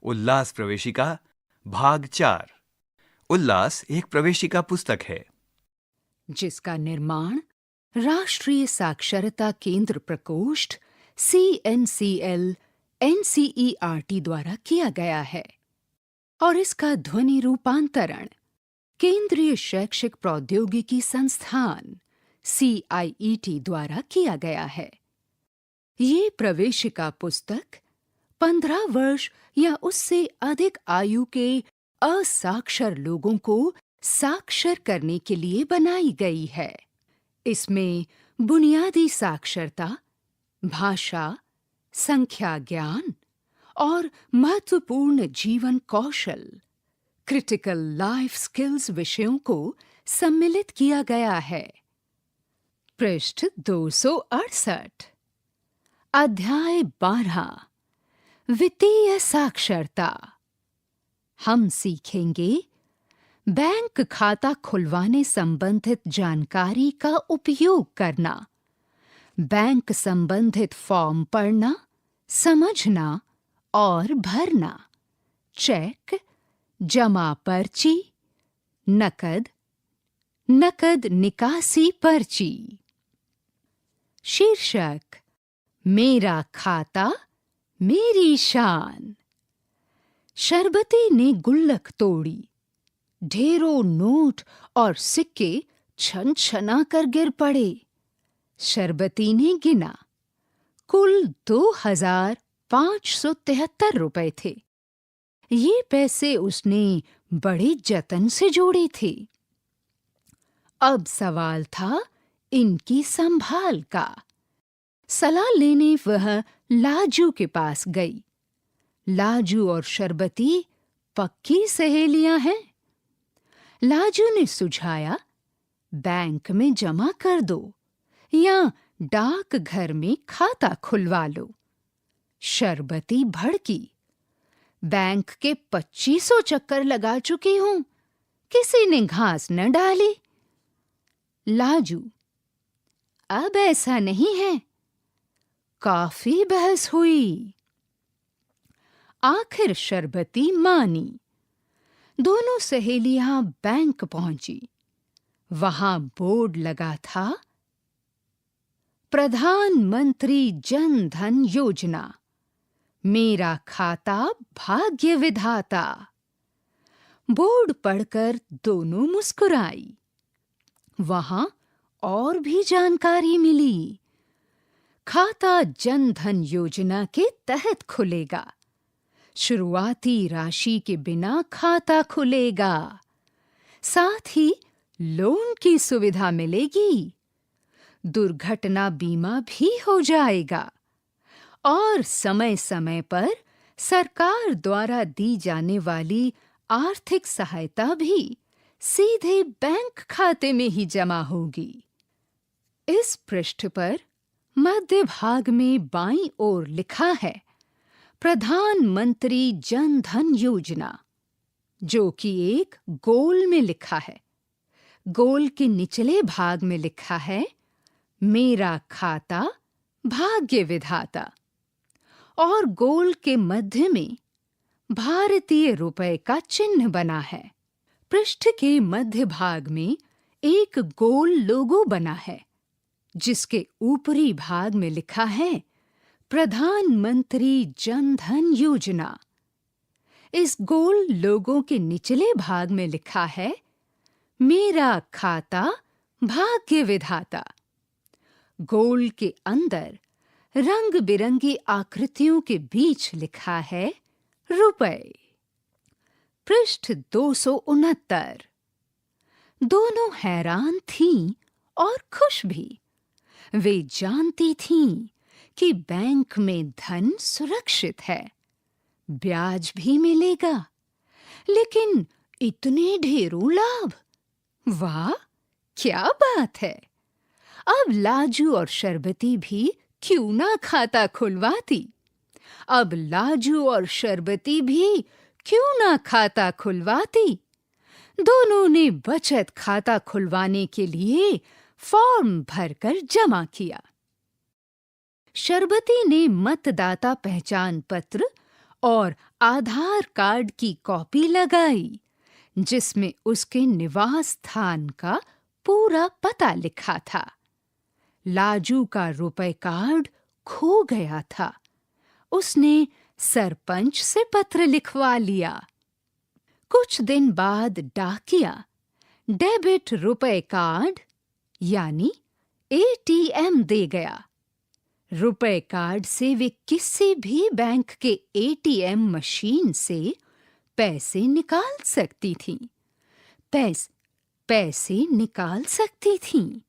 उल्लास प्रवेशिका भाग 4। उल्लास एक प्रवेशिका पुस्तक है जिसका निर्माण राष्ट्रीय साक्षरता केंद्र प्रकोष्ठ CNCL NCERT द्वारा किया गया है और इसका ध्वनि रूपांतरण केंद्रीय शैक्षिक प्रौद्योगिकी संस्थान CIET द्वारा किया गया है। ये प्रवेशिका पुस्तक 15 वर्ष या उससे अधिक आयु के असाक्षर लोगों को साक्षर करने के लिए बनाई गई है। इसमें बुनियादी साक्षरता, भाषा, संख्या ज्ञान और महत्वपूर्ण जीवन कौशल क्रिटिकल लाइफ स्किल्स विषयों को सम्मिलित किया गया है। पृष्ठ 268। अध्याय 12 वित्तीय साक्षरता। हम सीखेंगे बैंक खाता खुलवाने संबंधित जानकारी का उपयोग करना, बैंक संबंधित फॉर्म पढ़ना, समझना और भरना, चेक, जमा पर्ची, नकद, नकद निकासी पर्ची। शीर्षक मेरा खाता मेरी शान। शरबती ने गुल्लक तोड़ी। ढेरों नोट और सिक्के छन छना कर गिर पड़े। शरबती ने गिना। कुल 2573 रुपए थे। ये पैसे उसने बड़े जतन से जोड़े थे। अब सवाल था इनकी संभाल का। सलाह लेने वह लाजू के पास गई। लाजू और शरबती पक्की सहेलियां हैं। लाजू ने सुझाया, बैंक में जमा कर दो या डाक घर में खाता खुलवा लो। शरबती भड़की, बैंक के 2500 चक्कर लगा चुकी हूं, किसी ने घास न डाली। लाजू, अब ऐसा नहीं है। काफी बहस हुई। आखिर शरबती मानी। दोनों सहेलियां बैंक पहुंची। वहां बोर्ड लगा था, प्रधानमंत्री जन धन योजना, मेरा खाता भाग्य विधाता। बोर्ड पढ़कर दोनों मुस्कुराई। वहां और भी जानकारी मिली। खाता जन धन योजना के तहत खुलेगा। शुरुआती राशि के बिना खाता खुलेगा। साथ ही लोन की सुविधा मिलेगी। दुर्घटना बीमा भी हो जाएगा और समय समय पर सरकार द्वारा दी जाने वाली आर्थिक सहायता भी सीधे बैंक खाते में ही जमा होगी। इस पृष्ठ पर मध्य भाग में बाईं ओर लिखा है, प्रधानमंत्री जन धन योजना, जो कि एक गोल में लिखा है। गोल के निचले भाग में लिखा है, मेरा खाता भाग्य विधाता, और गोल के मध्य में भारतीय रुपए का चिन्ह बना है। पृष्ठ के मध्य भाग में एक गोल लोगो बना है, जिसके ऊपरी भाग में लिखा है, प्रधानमंत्री जन धन योजना। इस गोल लोगो के निचले भाग में लिखा है, मेरा खाता भाग्य विधाता। गोल के अंदर रंग बिरंगी आकृतियों के बीच लिखा है, रुपए। पृष्ठ 269। दोनों हैरान थीं और खुश भी। वे जानती थीं कि बैंक में धन सुरक्षित है, ब्याज भी मिलेगा, लेकिन इतने ढेरों लाभ! वाह, क्या बात है! अब लाजू और शरबती भी क्यों ना खाता खुलवाती। अब लाजू और शरबती भी क्यों ना खाता खुलवाती। दोनों ने बचत खाता खुलवाने के लिए फॉर्म भरकर जमा किया। शरबती ने मतदाता पहचान पत्र और आधार कार्ड की कॉपी लगाई जिसमें उसके निवास स्थान का पूरा पता लिखा था। लाजू का रुपए कार्ड खो गया था। उसने सरपंच से पत्र लिखवा लिया। कुछ दिन बाद डाकिया डेबिट रुपए कार्ड यानी एटीएम दे गया। रुपए कार्ड से वे किसी भी बैंक के एटीएम मशीन से पैसे निकाल सकती थीं। पैसे निकाल सकती थीं।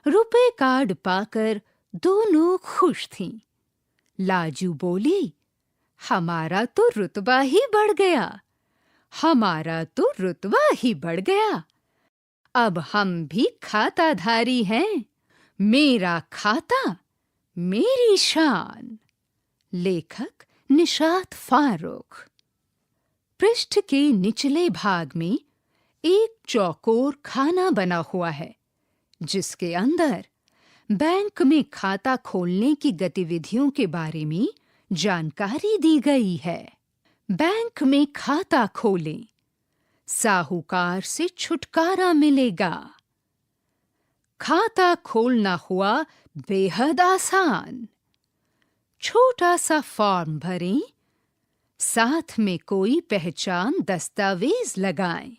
रुपए कार्ड पाकर दोनों खुश थीं। लाजू बोली, हमारा तो रुतबा ही बढ़ गया। हमारा तो रुतबा ही बढ़ गया। अब हम भी खाताधारी हैं। मेरा खाता, मेरी शान। लेखक निशात फारूक। पृष्ठ के निचले भाग में एक चौकोर खाना बना हुआ है जिसके अंदर बैंक में खाता खोलने की गतिविधियों के बारे में जानकारी दी गई है। बैंक में खाता खोलें, साहूकार से छुटकारा मिलेगा। खाता खोलना हुआ बेहद आसान। छोटा सा फॉर्म भरें, साथ में कोई पहचान दस्तावेज लगाएं।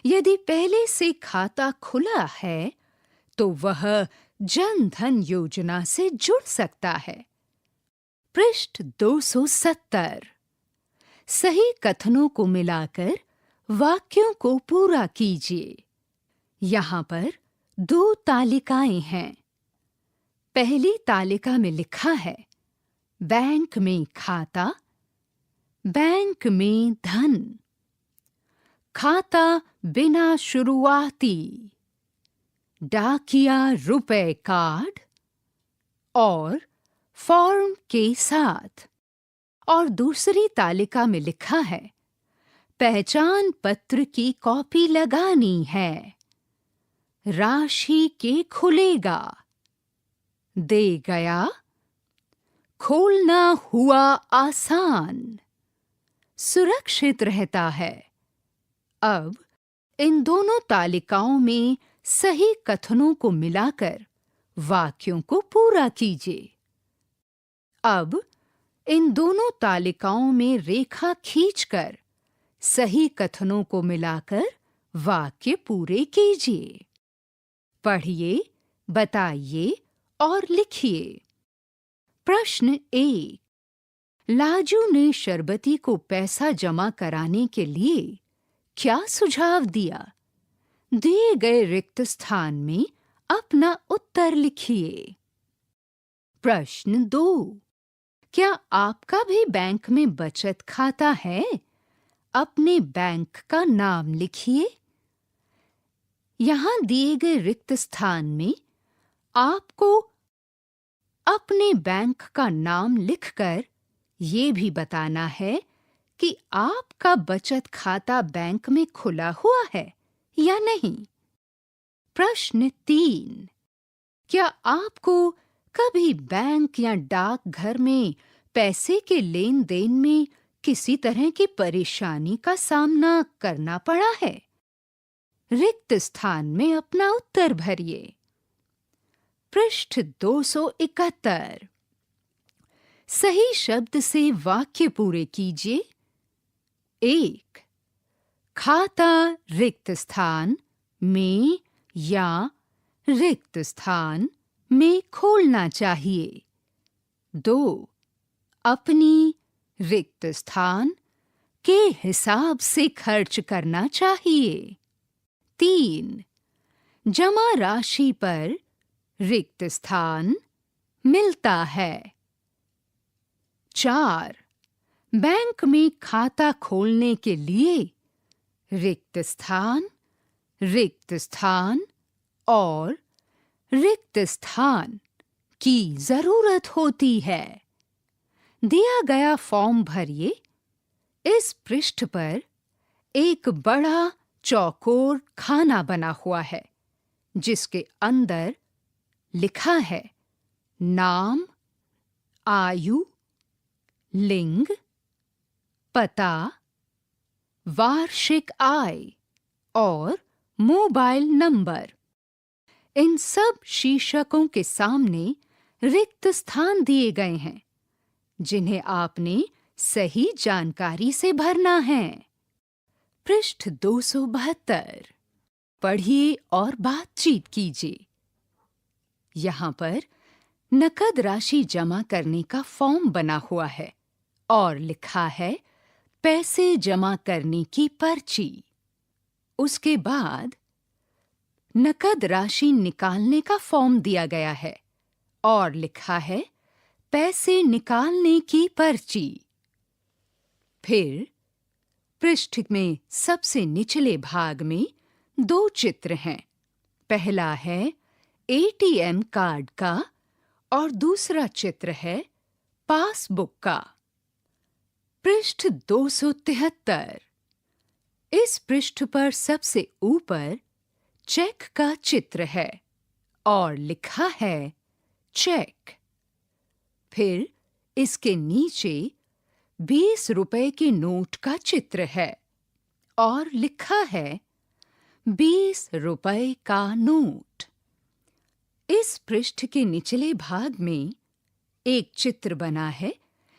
यदि पहले से खाता खुला है तो वह जन धन योजना से जुड़ सकता है। पृष्ठ 270। सही कथनों को मिलाकर वाक्यों को पूरा कीजिए। यहाँ पर 2 तालिकाएं हैं। पहली तालिका में लिखा है बैंक में खाता, बैंक में धन। खाता बिना शुरुआती, डाकिया रुपए कार्ड और फॉर्म के साथ। और दूसरी तालिका में लिखा है पहचान पत्र की कॉपी लगानी है। राशि के खुलेगा, दे गया, खोलना हुआ आसान, सुरक्षित रहता है। अब इन दोनों तालिकाओं में सही कथनों को मिलाकर वाक्यों को पूरा कीजिए। अब इन दोनों तालिकाओं में रेखा खींचकर सही कथनों को मिलाकर वाक्य पूरे कीजिए। पढ़िए, बताइए और लिखिए। प्रश्न 1। लाजू ने शरबती को पैसा जमा कराने के लिए क्या सुझाव दिया? दिए गए रिक्त स्थान में अपना उत्तर लिखिए। प्रश्न 2। क्या आपका भी बैंक में बचत खाता है? अपने बैंक का नाम लिखिए। यहाँ दिए गए रिक्त स्थान में आपको अपने बैंक का नाम लिखकर ये भी बताना है कि आपका बचत खाता बैंक में खुला हुआ है या नहीं। प्रश्न 3। क्या आपको कभी बैंक या डाकघर में पैसे के लेन देन में किसी तरह की परेशानी का सामना करना पड़ा है? रिक्त स्थान में अपना उत्तर भरिए। पृष्ठ 271। सही शब्द से वाक्य पूरे कीजिए। 1। खाता रिक्त स्थान में या रिक्त स्थान में खोलना चाहिए। 2। अपनी रिक्त स्थान के हिसाब से खर्च करना चाहिए। 3। जमा राशि पर रिक्त स्थान मिलता है। 4। बैंक में खाता खोलने के लिए रिक्त स्थान और रिक्त स्थान की जरूरत होती है। दिया गया फॉर्म भरिए। इस पृष्ठ पर एक बड़ा चौकोर खाना बना हुआ है जिसके अंदर लिखा है नाम, आयु, लिंग, पता, वार्षिक आय और मोबाइल नंबर। इन सब शीर्षकों के सामने रिक्त स्थान दिए गए हैं, जिन्हें आपने सही जानकारी से भरना है। पृष्ठ 272। पढ़िए और बातचीत कीजिए। यहाँ पर नकद राशि जमा करने का फॉर्म बना हुआ है और लिखा है पैसे जमा करने की पर्ची। उसके बाद नकद राशि निकालने का फॉर्म दिया गया है और लिखा है पैसे निकालने की पर्ची। फिर पृष्ठ में सबसे निचले भाग में 2 चित्र हैं। पहला है एटीएम कार्ड का और दूसरा चित्र है पासबुक का। पृष्ठ 273। इस पृष्ठ पर सबसे ऊपर चेक का चित्र है और लिखा है चेक। फिर इसके नीचे 20 रुपए के नोट का चित्र है और लिखा है 20 रुपए का नोट। इस पृष्ठ के निचले भाग में एक चित्र बना है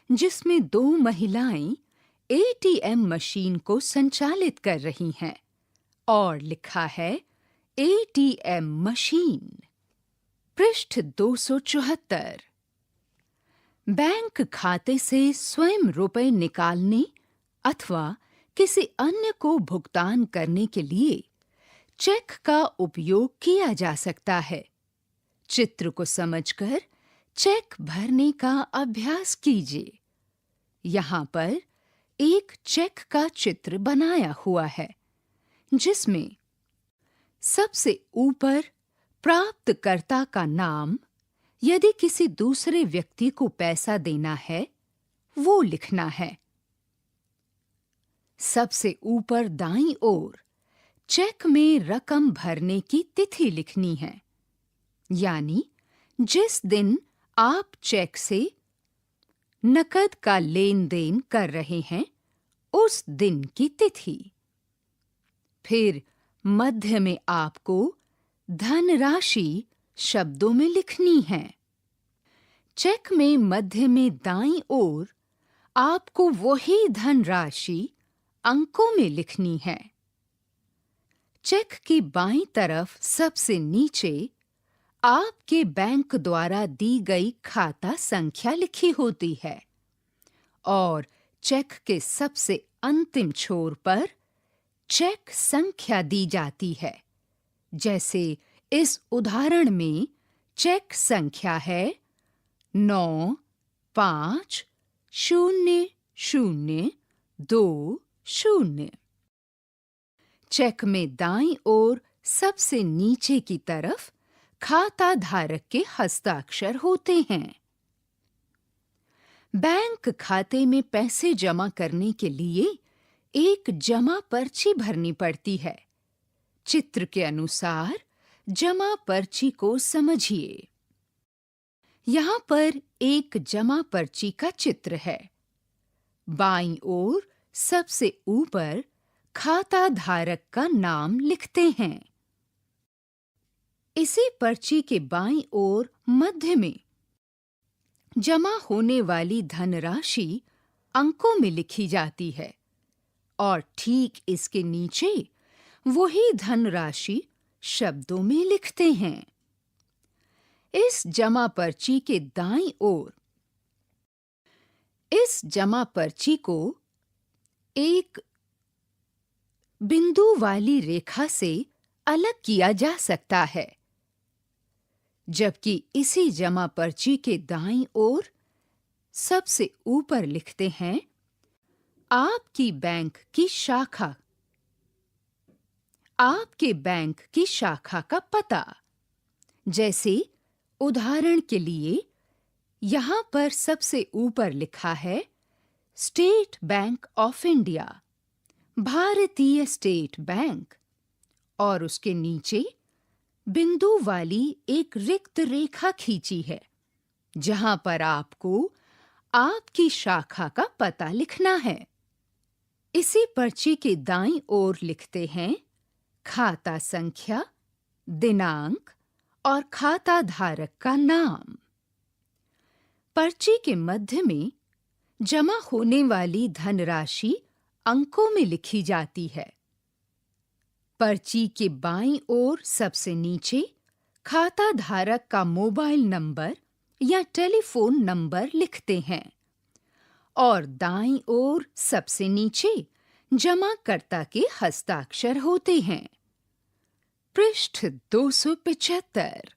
जिसमें 2 महिलाएं एटीएम मशीन को संचालित कर रही हैं और लिखा है एटीएम मशीन। पृष्ठ 274। बैंक खाते से स्वयं रुपए निकालने अथवा किसी अन्य को भुगतान करने के लिए चेक का उपयोग किया जा सकता है। चित्र को समझकर चेक भरने का अभ्यास कीजिए। यहाँ पर एक चेक का चित्र बनाया हुआ है, जिसमें सबसे ऊपर प्राप्तकर्ता का नाम, यदि किसी दूसरे व्यक्ति को पैसा देना है, वो लिखना है। सबसे ऊपर दाईं ओर चेक में रकम भरने की तिथि लिखनी है, यानी जिस दिन आप चेक से नकद का लेन-देन कर रहे हैं, उस दिन की तिथि। फिर मध्य में आपको धनराशि शब्दों में लिखनी है। चेक में मध्य में दाईं ओर आपको वही धनराशि अंकों में लिखनी है। चेक की बाईं तरफ सबसे नीचे आपके बैंक द्वारा दी गई खाता संख्या लिखी होती है और चेक के सबसे अंतिम छोर पर चेक संख्या दी जाती है। जैसे इस उदाहरण में चेक संख्या है 950020। चेक में दाईं ओर सबसे नीचे की तरफ खाता धारक के हस्ताक्षर होते हैं। बैंक खाते में पैसे जमा करने के लिए एक जमा पर्ची भरनी पड़ती है। चित्र के अनुसार जमा पर्ची को समझिए। यहाँ पर एक जमा पर्ची का चित्र है। बाईं ओर सबसे ऊपर खाता धारक का नाम लिखते हैं। इसी पर्ची के बाईं ओर मध्य में जमा होने वाली धनराशि अंकों में लिखी जाती है और ठीक इसके नीचे वही धनराशि शब्दों में लिखते हैं। इस जमा पर्ची के दाईं ओर इस जमा पर्ची को एक बिंदु वाली रेखा से अलग किया जा सकता है, जबकि इसी जमा पर्ची के दाईं ओर सबसे ऊपर लिखते हैं आपकी बैंक की शाखा, आपके बैंक की शाखा का पता। जैसे उदाहरण के लिए यहाँ पर सबसे ऊपर लिखा है स्टेट बैंक ऑफ इंडिया, भारतीय स्टेट बैंक, और उसके नीचे बिंदु वाली एक रिक्त रेखा खींची है, जहां पर आपको आपकी शाखा का पता लिखना है। इसी पर्ची के दाईं ओर लिखते हैं खाता संख्या, दिनांक और खाता धारक का नाम। पर्ची के मध्य में जमा होने वाली धनराशि अंकों में लिखी जाती है। पर्ची के बाईं ओर सबसे नीचे खाता धारक का मोबाइल नंबर या टेलीफोन नंबर लिखते हैं और दाईं ओर सबसे नीचे जमाकर्ता के हस्ताक्षर होते हैं। पृष्ठ 275।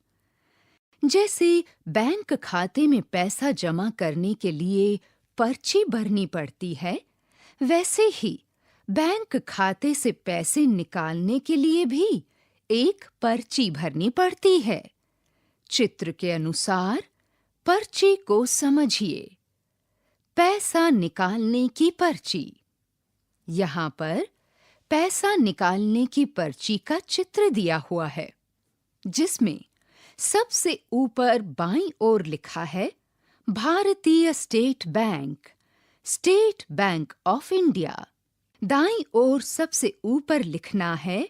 जैसे बैंक खाते में पैसा जमा करने के लिए पर्ची भरनी पड़ती है, वैसे ही बैंक खाते से पैसे निकालने के लिए भी एक पर्ची भरनी पड़ती है। चित्र के अनुसार पर्ची को समझिए। पैसा निकालने की पर्ची। यहाँ पर पैसा निकालने की पर्ची का चित्र दिया हुआ है, जिसमें सबसे ऊपर बाईं ओर लिखा है भारतीय स्टेट बैंक ऑफ इंडिया। दाईं ओर सबसे ऊपर लिखना है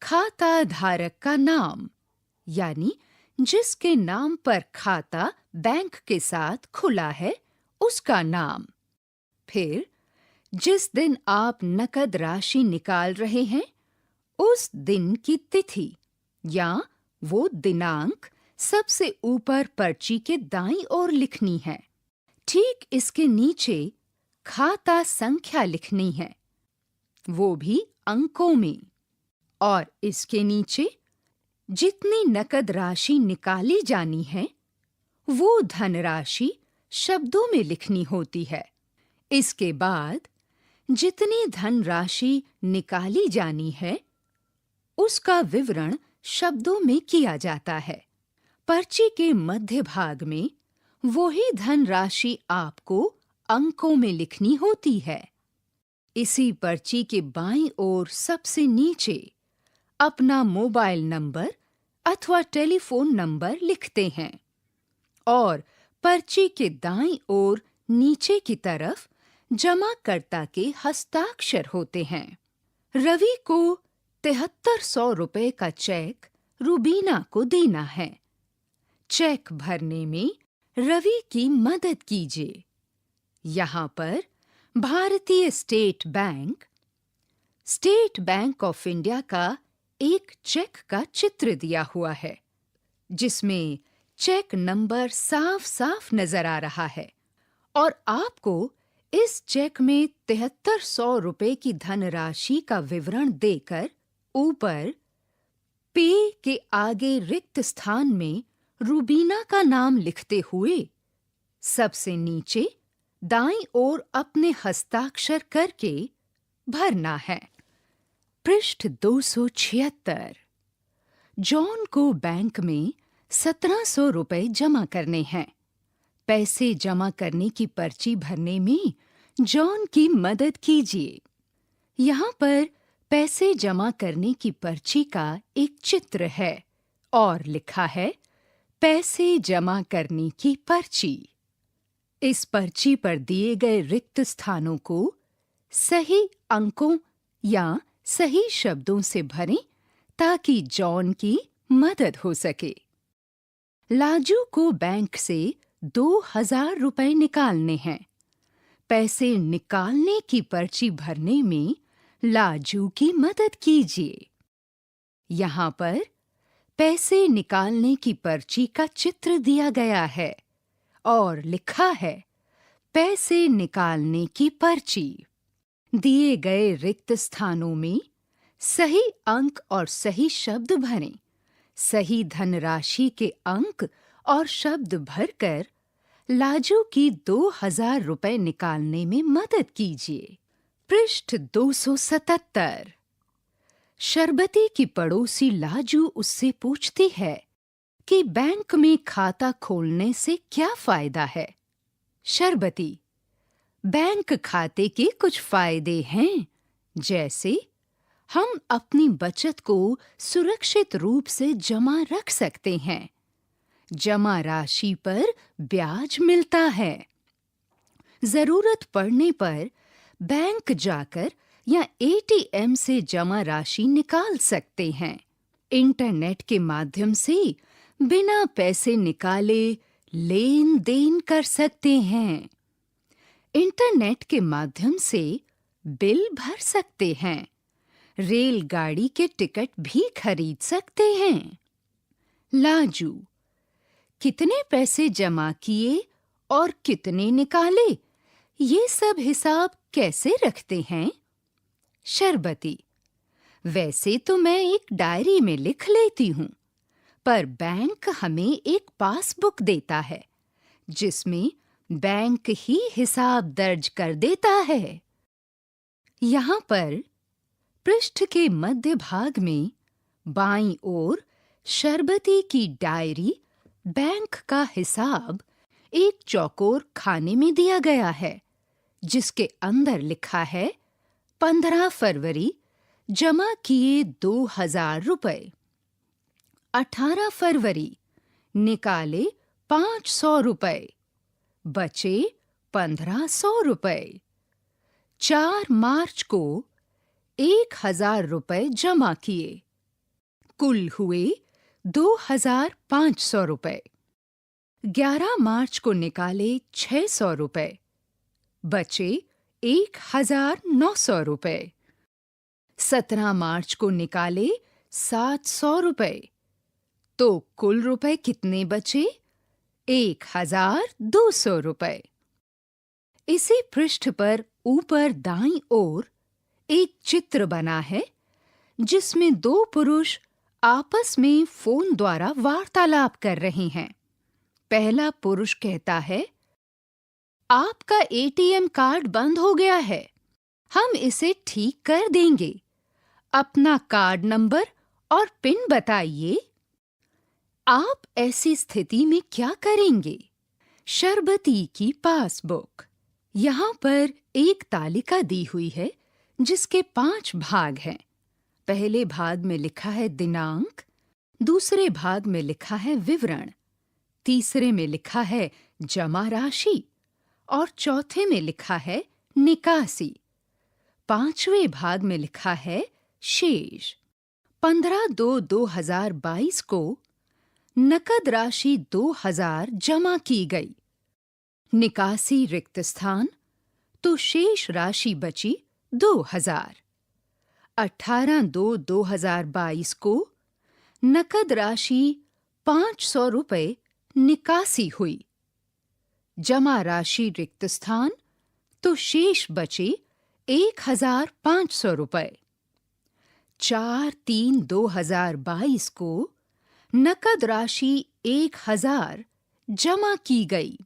खाता धारक का नाम, यानी जिसके नाम पर खाता बैंक के साथ खुला है उसका नाम। फिर जिस दिन आप नकद राशि निकाल रहे हैं, उस दिन की तिथि या वो दिनांक सबसे ऊपर पर्ची के दाईं ओर लिखनी है। ठीक इसके नीचे खाता संख्या लिखनी है, वो भी अंकों में, और इसके नीचे जितनी नकद राशि निकाली जानी है, वो धनराशि शब्दों में लिखनी होती है। इसके बाद जितनी धनराशि निकाली जानी है, उसका विवरण शब्दों में किया जाता है। पर्ची के मध्य भाग में वही धनराशि आपको अंकों में लिखनी होती है। इसी पर्ची के बाईं ओर सबसे नीचे अपना मोबाइल नंबर अथवा टेलीफोन नंबर लिखते हैं और पर्ची के दाईं ओर नीचे की तरफ जमाकर्ता के हस्ताक्षर होते हैं। रवि को 7300 रुपए का चेक रुबीना को देना है। चेक भरने में रवि की मदद कीजिए। यहाँ पर भारतीय स्टेट बैंक ऑफ इंडिया का एक चेक का चित्र दिया हुआ है, जिसमें चेक नंबर साफ-साफ नजर आ रहा है और आपको इस चेक में 7300 रुपए की धनराशि का विवरण देकर ऊपर पे के आगे रिक्त स्थान में रुबीना का नाम लिखते हुए सबसे नीचे दाईं ओर अपने हस्ताक्षर करके भरना है। पृष्ठ 276। जॉन को बैंक में 1700 रुपए जमा करने हैं। पैसे जमा करने की पर्ची भरने में जॉन की मदद कीजिए। यहाँ पर पैसे जमा करने की पर्ची का एक चित्र है और लिखा है पैसे जमा करने की पर्ची। इस पर्ची पर दिए गए रिक्त स्थानों को सही अंकों या सही शब्दों से भरें ताकि जॉन की मदद हो सके। लाजू को बैंक से 2000 रुपए निकालने हैं। पैसे निकालने की पर्ची भरने में लाजू की मदद कीजिए। यहाँ पर पैसे निकालने की पर्ची का चित्र दिया गया है और लिखा है पैसे निकालने की पर्ची। दिए गए रिक्त स्थानों में सही अंक और सही शब्द भरें। सही धनराशि के अंक और शब्द भरकर लाजू की 2000 रुपए निकालने में मदद कीजिए। पृष्ठ 277। शरबती की पड़ोसी लाजू उससे पूछती है कि बैंक में खाता खोलने से क्या फायदा है। शरबती: बैंक खाते के कुछ फायदे हैं, जैसे हम अपनी बचत को सुरक्षित रूप से जमा रख सकते हैं। जमा राशि पर ब्याज मिलता है। जरूरत पड़ने पर बैंक जाकर या एटीएम से जमा राशि निकाल सकते हैं। इंटरनेट के माध्यम से बिना पैसे निकाले लेन देन कर सकते हैं। इंटरनेट के माध्यम से बिल भर सकते हैं। रेलगाड़ी के टिकट भी खरीद सकते हैं। लाजू, कितने पैसे जमा किए और कितने निकाले, ये सब हिसाब कैसे रखते हैं? शरबती, वैसे तो मैं एक डायरी में लिख लेती हूँ, पर बैंक हमें एक पासबुक देता है जिसमें बैंक ही हिसाब दर्ज कर देता है। यहाँ पर पृष्ठ के मध्य भाग में बाईं ओर शरबती की डायरी बैंक का हिसाब एक चौकोर खाने में दिया गया है, जिसके अंदर लिखा है 15 फरवरी जमा किए 2000 रुपए, 18 फरवरी निकाले 500 रुपए, बचे 1500 रुपए, 4 मार्च को 1000 रुपए जमा किए, कुल हुए 2500 रुपए। 11 मार्च को निकाले 600 रुपए, बचे 1900 रुपए। 17 मार्च को निकाले 700 रुपए, तो कुल रुपए कितने बचे? 1200 रुपए। इसी पृष्ठ पर ऊपर दाईं ओर एक चित्र बना है जिसमें 2 पुरुष आपस में फोन द्वारा वार्तालाप कर रहे हैं। पहला पुरुष कहता है, आपका एटीएम कार्ड बंद हो गया है, हम इसे ठीक कर देंगे। अपना कार्ड नंबर और पिन बताइए। आप ऐसी स्थिति में क्या करेंगे? शरबती की पासबुक। यहाँ पर एक तालिका दी हुई है जिसके 5 भाग हैं। पहले भाग में लिखा है दिनांक, दूसरे भाग में लिखा है विवरण, तीसरे में लिखा है जमा राशि और चौथे में लिखा है निकासी। 5वें भाग में लिखा है शेष। 15/2/2022 को नकद राशि 2000 जमा की गई। निकासी रिक्त स्थान, तो शेष राशि बची 2000। 18/2/2022 को नकद राशि 500 रुपए निकासी हुई। जमा राशि रिक्त स्थान, तो शेष बचे 1500 रुपए। 4/3/2022 को नकद राशि 1000 जमा की गई।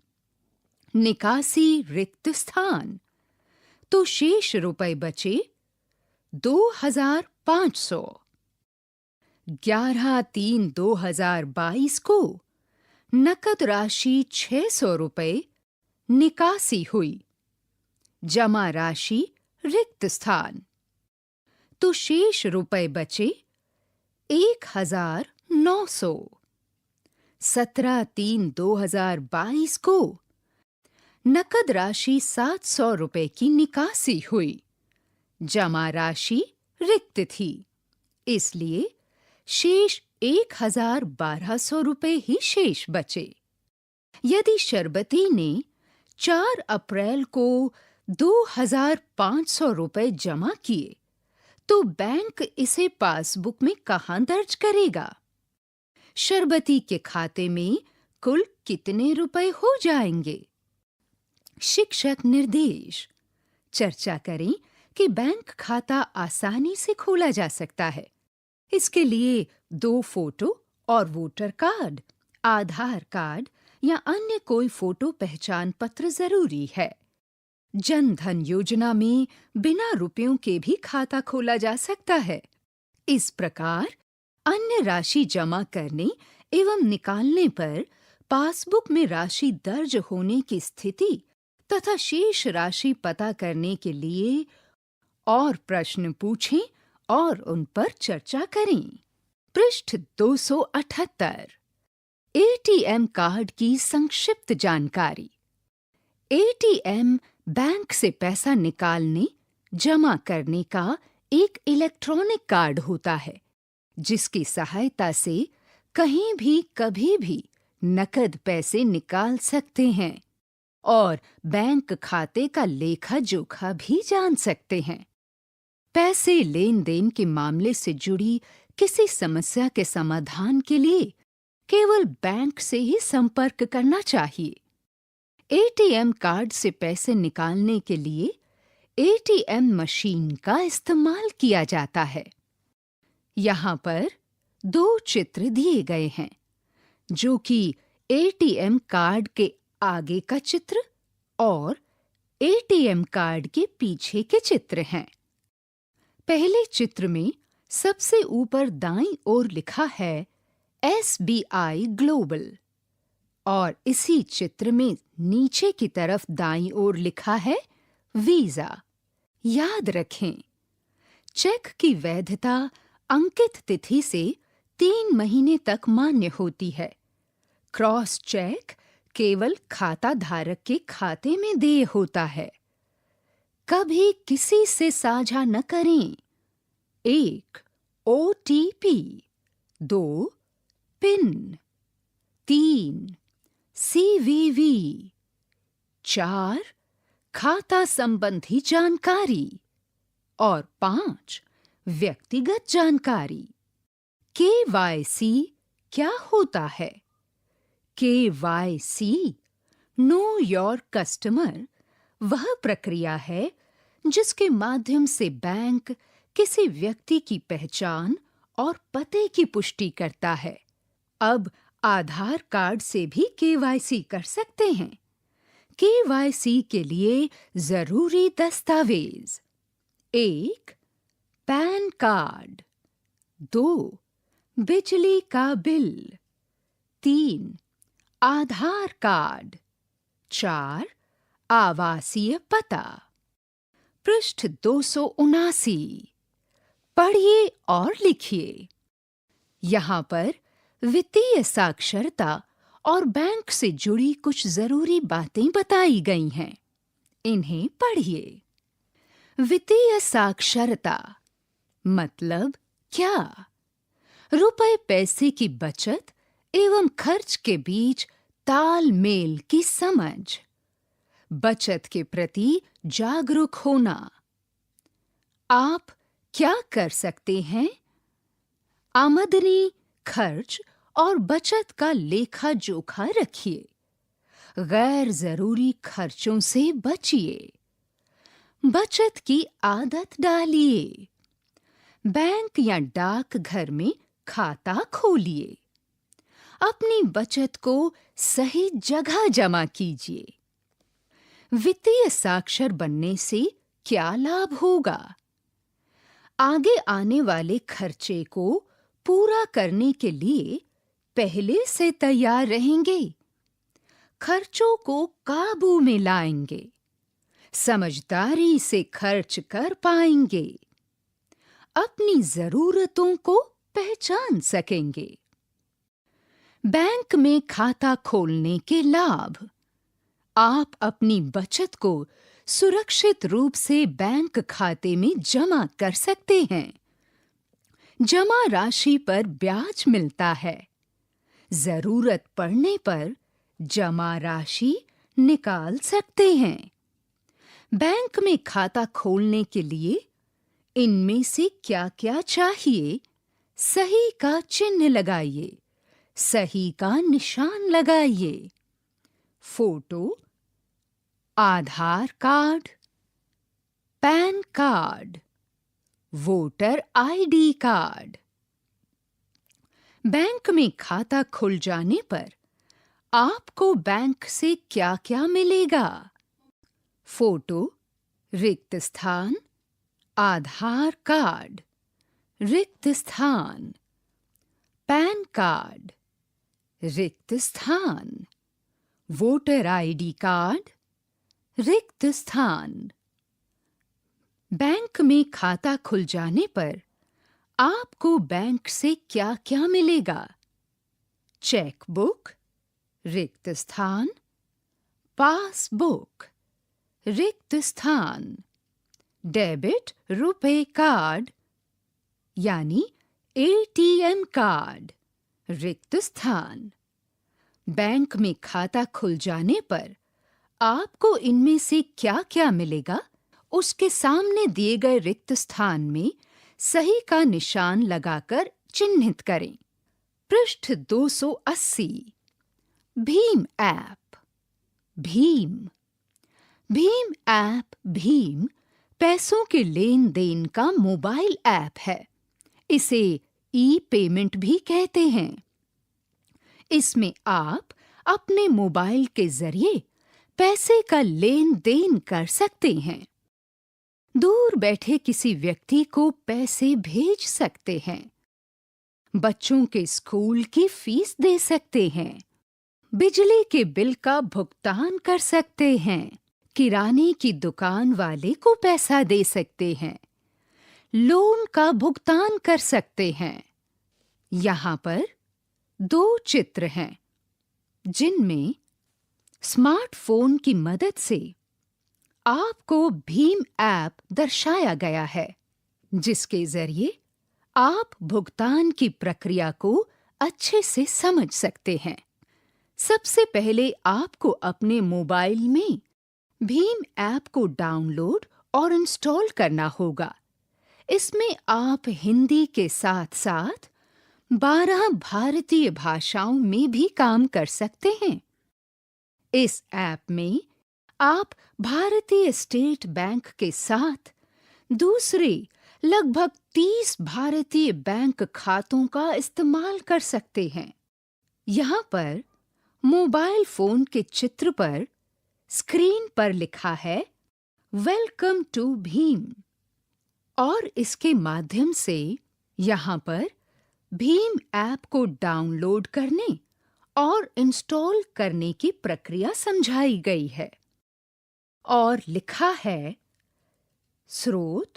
निकासी रिक्त स्थान, तो शेष रुपए बचे 2500। 11/3/2022 को नकद राशि 600 रुपए निकासी हुई। जमा राशि रिक्त स्थान, तो शेष रुपए बचे 1900। 17/3/2022 को नकद राशि 700 रुपए की निकासी हुई। जमा राशि रिक्त थी, इसलिए शेष 1200 रुपए ही शेष बचे। यदि शरबती ने 4 अप्रैल को 2500 रुपए जमा किए, तो बैंक इसे पासबुक में कहां दर्ज करेगा? शरबती के खाते में कुल कितने रुपए हो जाएंगे? शिक्षक निर्देश। चर्चा करें कि बैंक खाता आसानी से खोला जा सकता है। इसके लिए 2 फोटो और वोटर कार्ड, आधार कार्ड या अन्य कोई फोटो पहचान पत्र जरूरी है। जन धन योजना में बिना रुपयों के भी खाता खोला जा सकता है। इस प्रकार अन्य राशि जमा करने एवं निकालने पर पासबुक में राशि दर्ज होने की स्थिति तथा शेष राशि पता करने के लिए और प्रश्न पूछें और उन पर चर्चा करें। पृष्ठ 278। एटीएम कार्ड की संक्षिप्त जानकारी। एटीएम बैंक से पैसा निकालने, जमा करने का एक इलेक्ट्रॉनिक कार्ड होता है, जिसकी सहायता से कहीं भी कभी भी नकद पैसे निकाल सकते हैं और बैंक खाते का लेखा जोखा भी जान सकते हैं। पैसे लेन देन के मामले से जुड़ी किसी समस्या के समाधान के लिए केवल बैंक से ही संपर्क करना चाहिए। एटीएम कार्ड से पैसे निकालने के लिए एटीएम मशीन का इस्तेमाल किया जाता है। यहाँ पर 2 चित्र दिए गए हैं, जो कि एटीएम कार्ड के आगे का चित्र और एटीएम कार्ड के पीछे के चित्र हैं। पहले चित्र में सबसे ऊपर दाईं ओर लिखा है एसबीआई ग्लोबल और इसी चित्र में नीचे की तरफ दाईं ओर लिखा है वीजा। याद रखें, चेक की वैधता अंकित तिथि से 3 महीने तक मान्य होती है। क्रॉस चेक केवल खाता धारक के खाते में देय होता है। कभी किसी से साझा न करें। 1 ओटीपी, 2 पिन, 3 सीवीवी, 4 खाता संबंधी जानकारी और 5 व्यक्तिगत जानकारी। केवाईसी क्या होता है? केवाईसी नो योर कस्टमर वह प्रक्रिया है जिसके माध्यम से बैंक किसी व्यक्ति की पहचान और पते की पुष्टि करता है। अब आधार कार्ड से भी केवाईसी कर सकते हैं। केवाईसी के लिए जरूरी दस्तावेज: 1 पैन कार्ड, 2 बिजली का बिल, 3 आधार कार्ड, 4 आवासीय पता। पृष्ठ 279। पढ़िए और लिखिए। यहाँ पर वित्तीय साक्षरता और बैंक से जुड़ी कुछ जरूरी बातें बताई गई हैं। इन्हें पढ़िए। वित्तीय साक्षरता मतलब क्या? रुपए पैसे की बचत एवं खर्च के बीच तालमेल की समझ, बचत के प्रति जागरूक होना। आप क्या कर सकते हैं? आमदनी, खर्च और बचत का लेखा जोखा रखिए। गैर जरूरी खर्चों से बचिए। बचत की आदत डालिए। बैंक या डाक घर में खाता खोलिए। अपनी बचत को सही जगह जमा कीजिए। वित्तीय साक्षर बनने से क्या लाभ होगा? आगे आने वाले खर्चे को पूरा करने के लिए पहले से तैयार रहेंगे। खर्चों को काबू में लाएंगे। समझदारी से खर्च कर पाएंगे। अपनी जरूरतों को पहचान सकेंगे। बैंक में खाता खोलने के लाभ: आप अपनी बचत को सुरक्षित रूप से बैंक खाते में जमा कर सकते हैं। जमा राशि पर ब्याज मिलता है। जरूरत पड़ने पर जमा राशि निकाल सकते हैं। बैंक में खाता खोलने के लिए इनमें से क्या-क्या चाहिए? सही का चिन्ह लगाइए। सही का निशान लगाइए। Photo, Aadhaar card, PAN card, voter ID card. Bank में खाता खुल जाने पर आपको बैंक से क्या-क्या मिलेगा? फोटो, रिक्त स्थान, आधार कार्ड, रिक्त स्थान, पैन कार्ड, रिक्त स्थान, वोटर आईडी कार्ड, रिक्त स्थान। बैंक में खाता खुल जाने पर आपको बैंक से क्या-क्या मिलेगा? चेक बुक, रिक्त स्थान, पासबुक, रिक्त स्थान। डेबिट रुपए कार्ड यानी एटीएम कार्ड। रिक्त स्थान। बैंक में खाता खुल जाने पर आपको इनमें से क्या-क्या मिलेगा, उसके सामने दिए गए रिक्त स्थान में सही का निशान लगाकर चिन्हित करें। पृष्ठ 280। भीम ऐप। भीम। भीम ऐप भीम पैसों के लेन देन का मोबाइल ऐप है। इसे ई पेमेंट भी कहते हैं। इसमें आप अपने मोबाइल के जरिए पैसे का लेन देन कर सकते हैं। दूर बैठे किसी व्यक्ति को पैसे भेज सकते हैं। बच्चों के स्कूल की फीस दे सकते हैं। बिजली के बिल का भुगतान कर सकते हैं। किराने की दुकान वाले को पैसा दे सकते हैं। लोन का भुगतान कर सकते हैं। यहाँ पर 2 चित्र हैं, जिनमें स्मार्टफोन की मदद से आपको भीम ऐप दर्शाया गया है, जिसके जरिए आप भुगतान की प्रक्रिया को अच्छे से समझ सकते हैं। सबसे पहले आपको अपने मोबाइल में भीम ऐप को डाउनलोड और इंस्टॉल करना होगा। इसमें आप हिंदी के साथ-साथ 12 भारतीय भाषाओं में भी काम कर सकते हैं। इस ऐप में आप भारतीय स्टेट बैंक के साथ दूसरे लगभग 30 भारतीय बैंक खातों का इस्तेमाल कर सकते हैं। यहाँ पर मोबाइल फोन के चित्र पर स्क्रीन पर लिखा है वेलकम टू भीम और इसके माध्यम से यहाँ पर भीम ऐप को डाउनलोड करने और इंस्टॉल करने की प्रक्रिया समझाई गई है और लिखा है स्रोत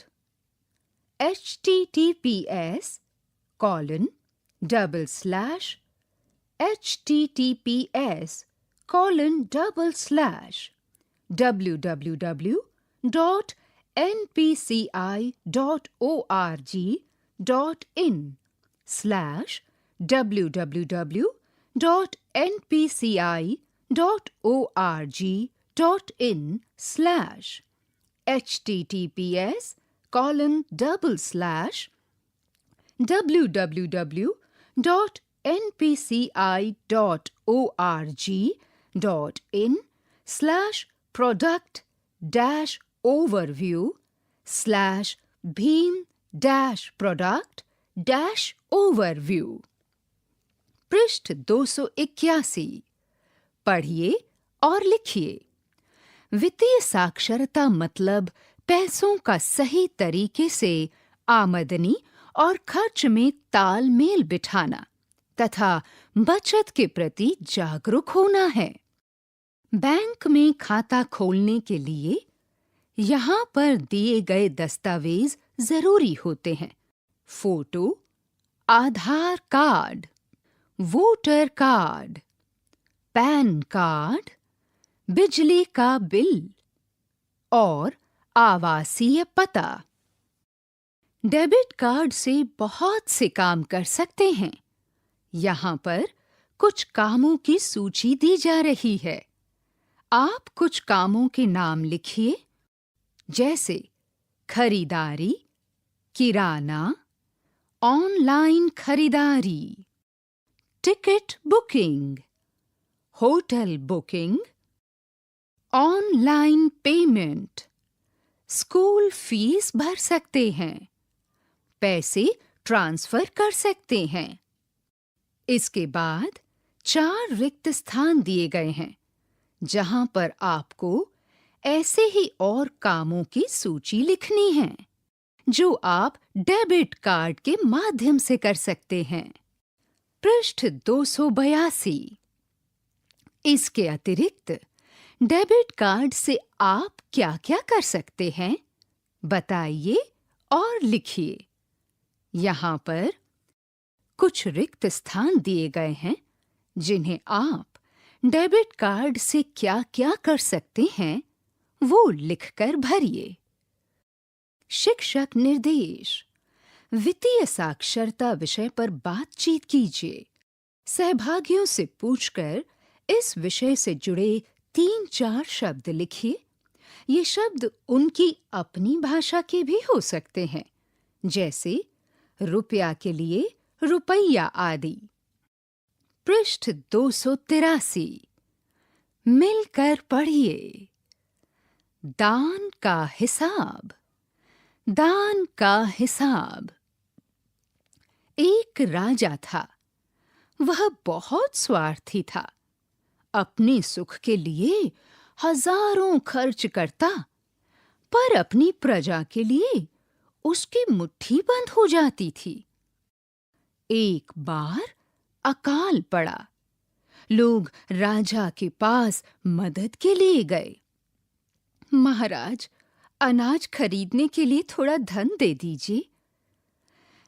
https://www.npci.org.in/product-overview/भीम-product-overview। पृष्ठ 281। पढ़िए और लिखिए। वित्तीय साक्षरता मतलब पैसों का सही तरीके से आमदनी और खर्च में तालमेल बिठाना तथा बचत के प्रति जागरूक होना है। बैंक में खाता खोलने के लिए यहाँ पर दिए गए दस्तावेज जरूरी होते हैं। Photo, Aadhaar card, voter card, PAN card, बिजली का बिल और आवासीय पता। डेबिट कार्ड से बहुत से काम कर सकते हैं। यहाँ पर कुछ कामों की सूची दी जा रही है। आप कुछ कामों के नाम लिखिए, जैसे खरीदारी, किराना, ऑनलाइन खरीदारी, ticket booking, hotel booking, online payment, school fees भर सकते हैं, पैसे ट्रांसफर कर सकते हैं। इसके बाद 4 रिक्त स्थान दिए गए हैं, जहां पर आपको ऐसे ही और कामों की सूची लिखनी है, जो आप डेबिट कार्ड के माध्यम से कर सकते हैं। पृष्ठ 282। इसके अतिरिक्त डेबिट कार्ड से आप क्या-क्या कर सकते हैं? बताइए और लिखिए। यहाँ पर कुछ रिक्त स्थान दिए गए हैं, जिन्हें आप डेबिट कार्ड से क्या-क्या कर सकते हैं, वो लिखकर भरिए। शिक्षक निर्देश, वित्तीय साक्षरता विषय पर बातचीत कीजिए। सहभागियों से पूछकर इस विषय से जुड़े 3-4 शब्द लिखिए। ये शब्द उनकी अपनी भाषा के भी हो सकते हैं, जैसे रुपया के लिए रुपया आदि। पृष्ठ 283, मिलकर पढ़िए। दान का हिसाब। दान का हिसाब। एक राजा था। वह बहुत स्वार्थी था। अपने सुख के लिए हजारों खर्च करता, पर अपनी प्रजा के लिए उसकी मुट्ठी बंद हो जाती थी। एक बार अकाल पड़ा। लोग राजा के पास मदद के लिए गए। महाराज, अनाज खरीदने के लिए थोड़ा धन दे दीजिए।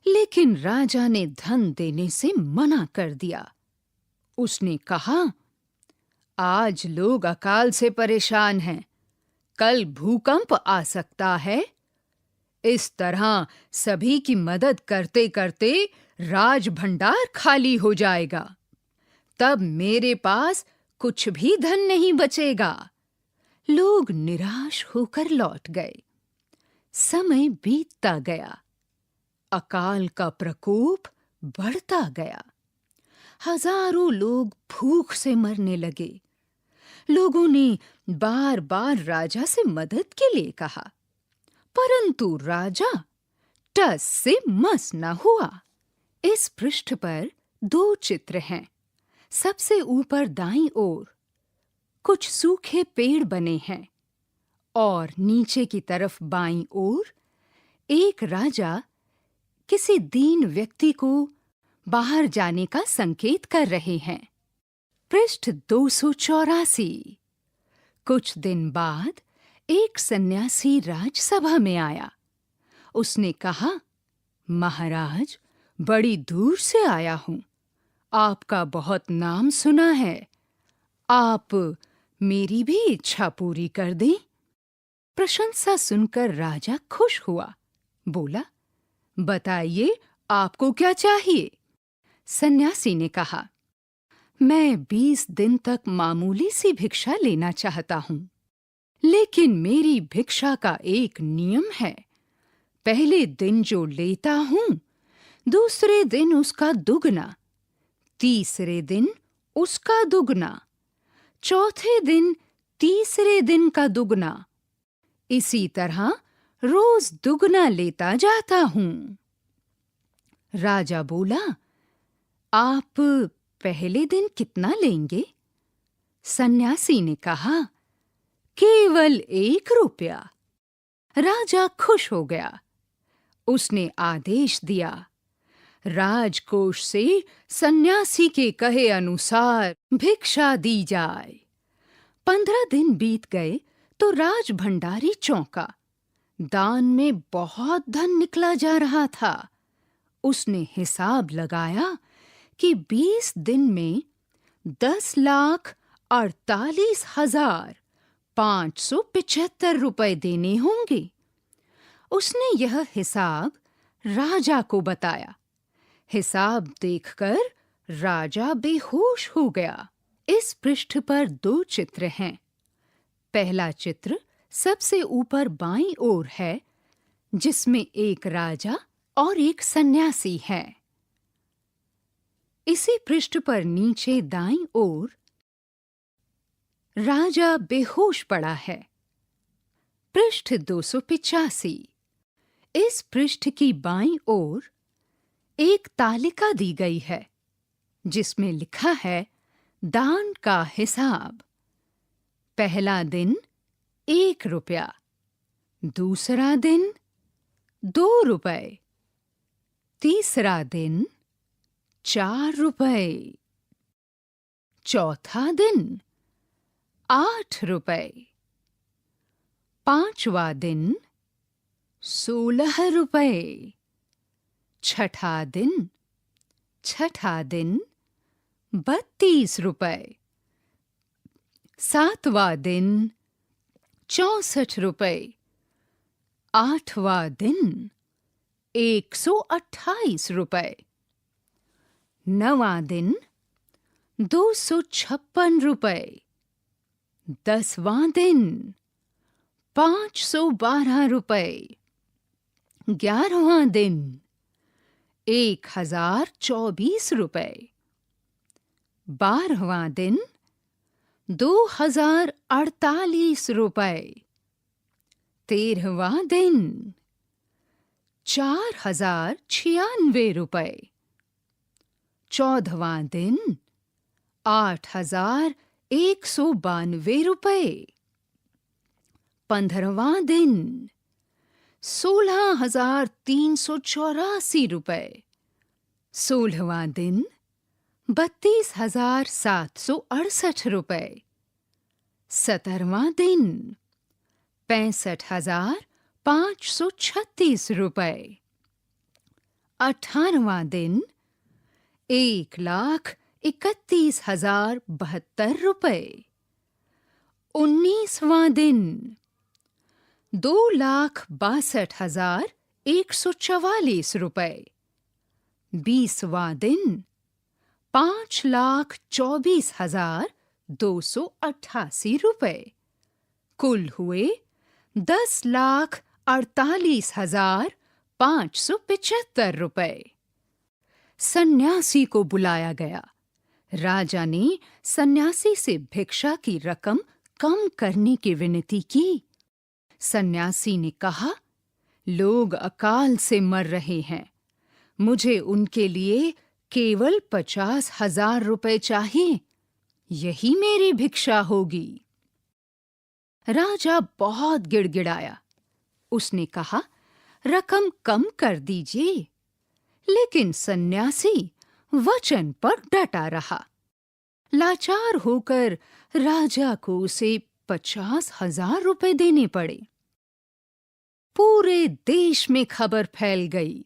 लेकिन राजा ने धन देने से मना कर दिया। उसने कहा, आज लोग अकाल से परेशान हैं, कल भूकंप आ सकता है। इस तरह सभी की मदद करते करते राज भंडार खाली हो जाएगा। तब मेरे पास कुछ भी धन नहीं बचेगा। लोग निराश होकर लौट गए। समय बीतता गया। अकाल का प्रकोप बढ़ता गया। हजारों लोग भूख से मरने लगे। लोगों ने बार-बार राजा से मदद के लिए कहा, परंतु राजा टस से मस न हुआ। इस पृष्ठ पर 2 चित्र हैं। सबसे ऊपर दाईं ओर कुछ सूखे पेड़ बने हैं और नीचे की तरफ बाईं ओर एक राजा किसी दीन व्यक्ति को बाहर जाने का संकेत कर रहे हैं। पृष्ठ 284। कुछ दिन बाद एक सन्यासी राजसभा में आया। उसने कहा, महाराज, बड़ी दूर से आया हूं। आपका बहुत नाम सुना है। आप मेरी भी इच्छा पूरी कर दें। प्रशंसा सुनकर राजा खुश हुआ। बोला, बताइए, आपको क्या चाहिए? सन्यासी ने कहा, मैं 20 दिन तक मामूली सी भिक्षा लेना चाहता हूं। लेकिन मेरी भिक्षा का एक नियम है। पहले दिन जो लेता हूं, दूसरे दिन उसका दुगना, तीसरे दिन उसका दुगना, चौथे दिन तीसरे दिन का दुगना। इसी तरह रोज दुगना लेता जाता हूं। राजा बोला, आप पहले दिन कितना लेंगे? सन्यासी ने कहा, केवल 1 रुपया। राजा खुश हो गया। उसने आदेश दिया, राजकोष से सन्यासी के कहे अनुसार भिक्षा दी जाए। 15 दिन बीत गए तो राज भंडारी चौंका। दान में बहुत धन निकला जा रहा था। उसने हिसाब लगाया कि 20 दिन में 10,48,575 रुपए देने होंगे। उसने यह हिसाब राजा को बताया। हिसाब देखकर राजा बेहोश हो गया। इस पृष्ठ पर 2 चित्र हैं। पहला चित्र सबसे ऊपर बाईं ओर है, जिसमें एक राजा और एक सन्यासी है। इसी पृष्ठ पर नीचे दाईं ओर राजा बेहोश पड़ा है। पृष्ठ 285। इस पृष्ठ की बाईं ओर एक तालिका दी गई है, जिसमें लिखा है, दान का हिसाब। पहला दिन 1 रुपया, दूसरा दिन 2 रुपए, तीसरा दिन 4 रुपए, चौथा दिन 8 रुपए, पांचवा दिन 16 रुपए, छठा दिन 32 रुपए, सातवां दिन 64 रुपए। 8वां दिन 128 रुपए। 9वां दिन 256 रुपए। 10वां दिन 512 रुपए। 11वां दिन 1024 रुपए। 12वां दिन 2048 रुपए। 13वां दिन 4096 रुपए। 14वां दिन 8192 रुपए। 15वां दिन 16384 रुपए। 16वां दिन 32768 रुपए। 17वां दिन 65,536 रुपए। 18वां दिन 1,31,072 रुपए। 19वां दिन 2,62,144 रुपए। 20वां दिन 5,24,288 रुपए। कुल हुए 10,48,575 रुपए। सन्यासी को बुलाया गया। राजा ने सन्यासी से भिक्षा की रकम कम करने की विनती की। सन्यासी ने कहा, लोग अकाल से मर रहे हैं, मुझे उनके लिए केवल 50,000 रुपए चाहिए, यही मेरी भिक्षा होगी। राजा बहुत गिड़गिड़ाया। उसने कहा, रकम कम कर दीजिए। लेकिन सन्यासी वचन पर डटा रहा। लाचार होकर राजा को उसे 50,000 रुपए देने पड़े। पूरे देश में खबर फैल गई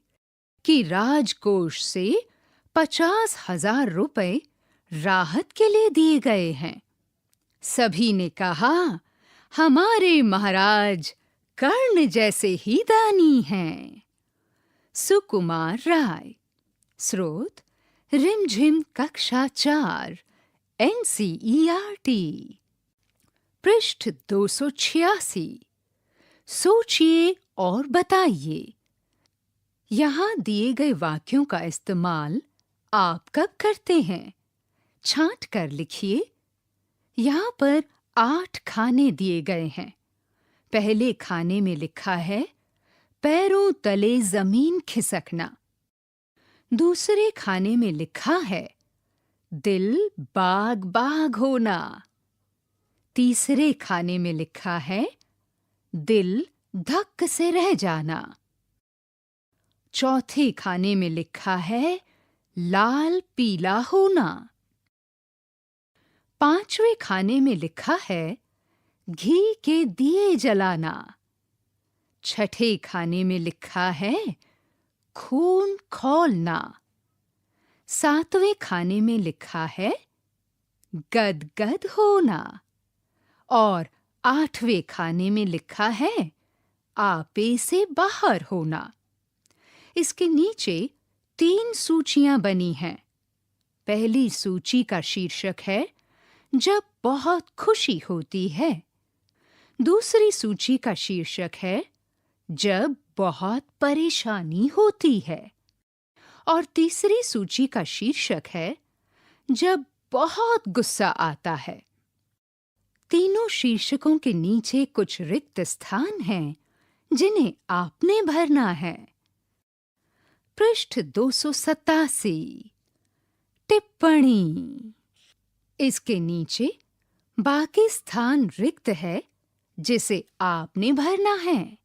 कि राजकोष से 50,000 रुपए राहत के लिए दिए गए हैं। सभी ने कहा, हमारे महाराज कर्ण जैसे ही दानी हैं। सुकुमार राय। स्रोत रिमझिम कक्षा 4 NCERT। पृष्ठ 286। सोचिए और बताइए। यहाँ दिए गए वाक्यों का इस्तेमाल आप कब करते हैं? छांट कर लिखिए। यहाँ पर 8 खाने दिए गए हैं। पहले खाने में लिखा है पैरों तले जमीन खिसकना। दूसरे खाने में लिखा है दिल बाग बाग होना। तीसरे खाने में लिखा है दिल धक से रह जाना। चौथे खाने में लिखा है लाल पीला होना। पांचवें खाने में लिखा है घी के दिए जलाना। छठे खाने में लिखा है खून खौलना। सातवें खाने में लिखा है गदगद होना। और आठवें खाने में लिखा है आपे से बाहर होना। इसके नीचे 3 सूचियां बनी हैं। पहली सूची का शीर्षक है जब बहुत खुशी होती है। दूसरी सूची का शीर्षक है जब बहुत परेशानी होती है। और तीसरी सूची का शीर्षक है जब बहुत गुस्सा आता है। तीनों शीर्षकों के नीचे कुछ रिक्त स्थान हैं जिन्हें आपने भरना है। पृष्ठ 287। टिप्पणी। इसके नीचे बाकी स्थान रिक्त है जिसे आपने भरना है।